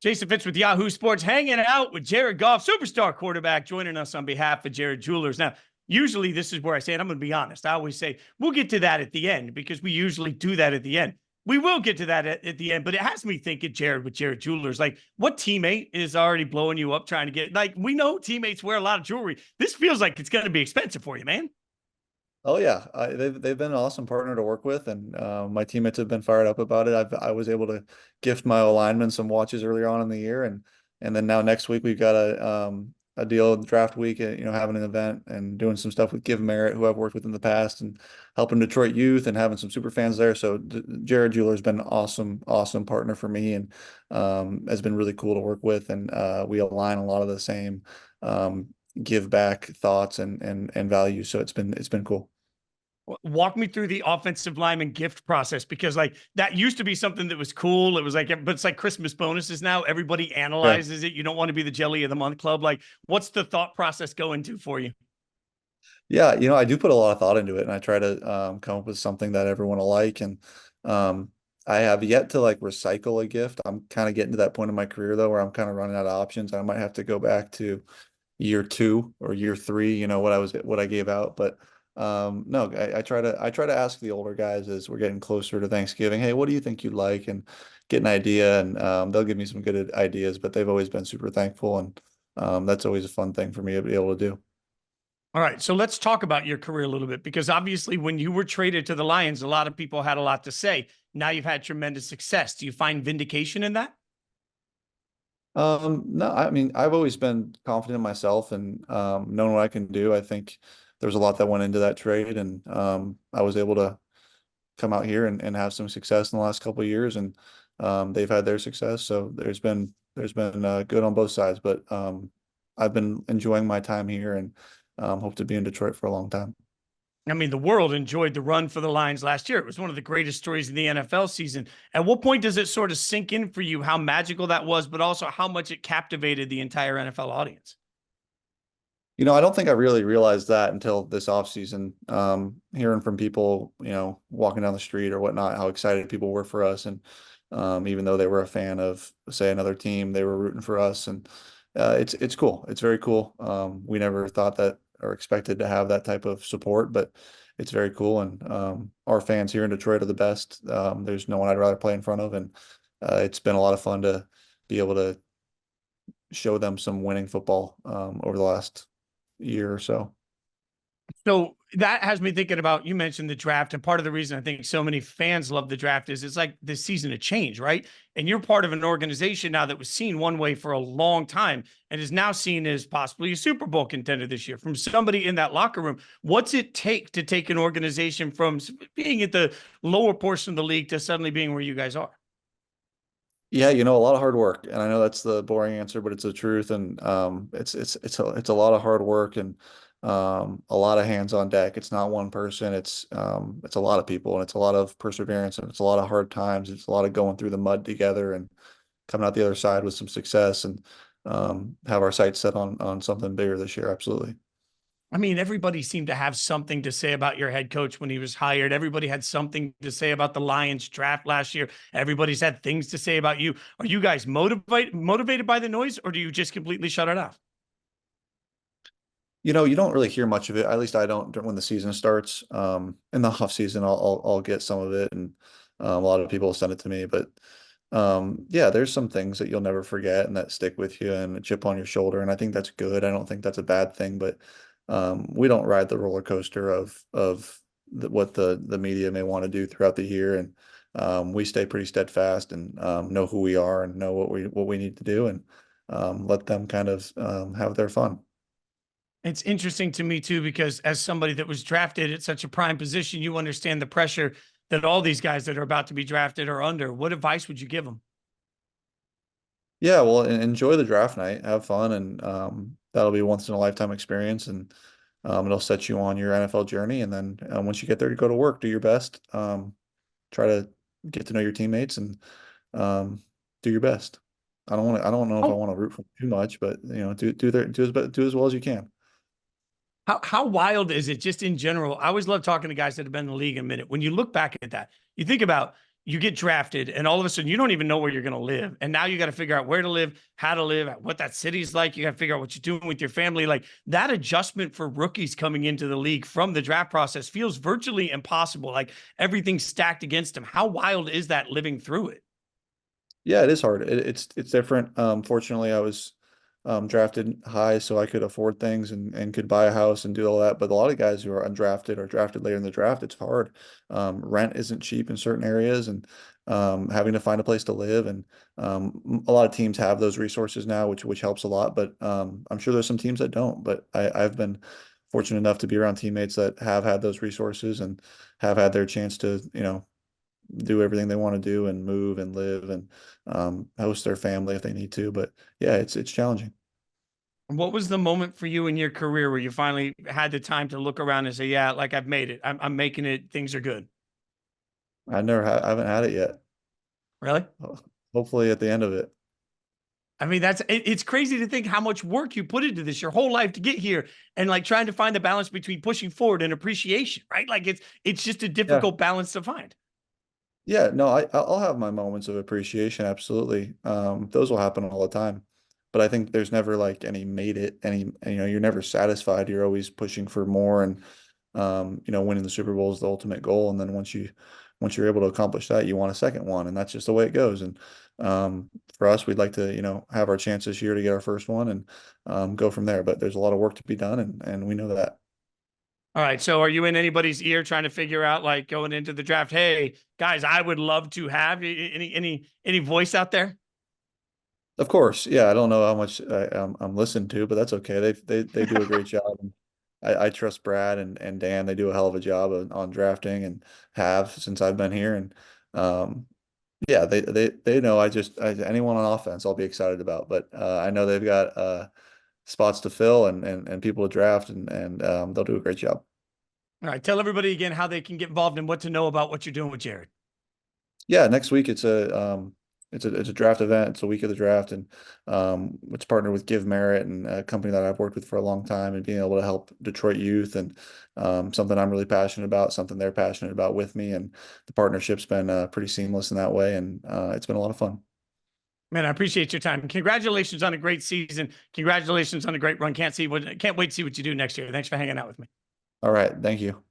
Jason Fitz with Yahoo Sports, hanging out with Jared Goff, superstar quarterback, joining us on behalf of Jared Jewelers. Now, usually this is where I say it. I'm going to be honest. I always say we'll get to that at the end because we usually do that at the end. We will get to that at the end, but it has me thinking, Jared, with Jared Jewelers, like what teammate is already blowing you up trying to get, like, we know teammates wear a lot of jewelry. This feels like it's going to be expensive for you, man. Oh yeah, they've been an awesome partner to work with, and my teammates have been fired up about it. I was able to gift my linemen some watches earlier on in the year, and then now next week we've got a deal draft week, having an event and doing some stuff with Give Merit, who I've worked with in the past, and helping Detroit youth and having some super fans there. So Jared Jeweler has been an awesome partner for me, and has been really cool to work with, and we align a lot of the same give back thoughts and values. So it's been cool. Walk me through the offensive lineman gift process, because like that used to be something that was cool. It was like, but it's like Christmas bonuses now. Everybody Yeah. analyzes it. You don't want to be the jelly of the month club. Like, what's the thought process go into for you? Yeah, I do put a lot of thought into it, and I try to come up with something that everyone will like. And um, I have yet to like recycle a gift. I'm kind of getting to that point in my career though, where I'm kind of running out of options. I might have to go back to year two or year three, what I gave out. But no, I try to ask the older guys as we're getting closer to Thanksgiving, hey, what do you think you'd like? And get an idea, and they'll give me some good ideas. But they've always been super thankful, and that's always a fun thing for me to be able to do. All right. So let's talk about your career a little bit, because obviously when you were traded to the Lions, a lot of people had a lot to say. Now you've had tremendous success. Do you find vindication in that? No, I mean, I've always been confident in myself and knowing what I can do. I think there's a lot that went into that trade, and I was able to come out here and have some success in the last couple of years, and they've had their success. So there's been good on both sides, but I've been enjoying my time here, and hope to be in Detroit for a long time. I mean, the world enjoyed the run for the Lions last year. It was one of the greatest stories in the NFL season. At what point does it sort of sink in for you how magical that was, but also how much it captivated the entire NFL audience? I don't think I really realized that until this offseason, hearing from people, walking down the street or whatnot, how excited people were for us. And even though they were a fan of, say, another team, they were rooting for us. And it's cool. It's very cool. We never thought that or expected to have that type of support, but it's very cool. And our fans here in Detroit are the best. There's no one I'd rather play in front of. And it's been a lot of fun to be able to show them some winning football over the last year or so. So that has me thinking about, you mentioned the draft, and part of the reason I think so many fans love the draft is it's like this season of change, right? And you're part of an organization now that was seen one way for a long time and is now seen as possibly a Super Bowl contender this year. From somebody in that locker room, what's it take to take an organization from being at the lower portion of the league to suddenly being where you guys are? Yeah, a lot of hard work, and I know that's the boring answer, but it's the truth. And it's a lot of hard work, and a lot of hands on deck. It's not one person. It's a lot of people, and it's a lot of perseverance, and it's a lot of hard times. It's a lot of going through the mud together and coming out the other side with some success, and have our sights set on something bigger this year. Absolutely. I mean, everybody seemed to have something to say about your head coach when he was hired. Everybody had something to say about the Lions draft last year. Everybody's had things to say about you. Are you guys motivated by the noise, or do you just completely shut it off? You don't really hear much of it. At least I don't when the season starts. In the off season, I'll get some of it, and a lot of people send it to me. But yeah, there's some things that you'll never forget and that stick with you, and a chip on your shoulder. And I think that's good. I don't think that's a bad thing. But we don't ride the roller coaster of what the media may want to do throughout the year, and we stay pretty steadfast, and know who we are and know what we need to do, and let them kind of have their fun. It's interesting to me too, because as somebody that was drafted at such a prime position, you understand the pressure that all these guys that are about to be drafted are under. What advice would you give them? Yeah, well, enjoy the draft night, have fun, and that'll be a once in a lifetime experience, and it'll set you on your NFL journey. And then once you get there, you go to work, do your best, try to get to know your teammates, and do your best. I don't know if I How, want to root for them too much, but do as well as you can. how wild is it just in general? I always love talking to guys that have been in the league a minute. When you look back at that, you think about, you get drafted and all of a sudden you don't even know where you're going to live. And now you got to figure out where to live, how to live, what that city's like. You got to figure out what you're doing with your family. Like that adjustment for rookies coming into the league from the draft process feels virtually impossible. Like everything's stacked against them. How wild is that living through it? Yeah, it is hard. It's different. Fortunately, I was drafted high, so I could afford things and could buy a house and do all that. But a lot of guys who are undrafted or drafted later in the draft, it's hard. Rent isn't cheap in certain areas, and having to find a place to live. And a lot of teams have those resources now, which helps a lot. But I'm sure there's some teams that don't. But I've been fortunate enough to be around teammates that have had those resources and have had their chance to, do everything they want to do and move and live and host their family if they need to. But yeah, it's challenging. What was the moment for you in your career where you finally had the time to look around and say, yeah, like I've made it. I'm making it. Things are good. I haven't had it yet. Really? Hopefully at the end of it. I mean, it's crazy to think how much work you put into this your whole life to get here and like trying to find the balance between pushing forward and appreciation, right? Like it's just a Yeah. difficult balance to find. Yeah, no, I'll have my moments of appreciation, absolutely. Those will happen all the time. But I think there's never like any made it, you're never satisfied. You're always pushing for more and winning the Super Bowl is the ultimate goal. And then once you're able to accomplish that, you want a second one. And that's just the way it goes. And for us, we'd like to, have our chance this year to get our first one and go from there. But there's a lot of work to be done and we know that. All right. So are you in anybody's ear trying to figure out like going into the draft? Hey, guys, I would love to have any voice out there. Of course, yeah. I don't know how much I'm listened to, but that's okay. They do a great job. And I trust Brad and Dan. They do a hell of a job on drafting and have since I've been here. And yeah, they know. Anyone on offense, I'll be excited about. But I know they've got spots to fill and people to draft, and they'll do a great job. All right. Tell everybody again how they can get involved and what to know about what you're doing with Jared. Yeah, next week it's a draft event. It's a week of the draft, and it's partnered with Give Merit and a company that I've worked with for a long time, and being able to help Detroit youth and something I'm really passionate about, something they're passionate about with me, and the partnership's been pretty seamless in that way, and it's been a lot of fun. Man, I appreciate your time. Congratulations on a great season. Congratulations on a great run. Can't wait to see what you do next year. Thanks for hanging out with me. All right, thank you.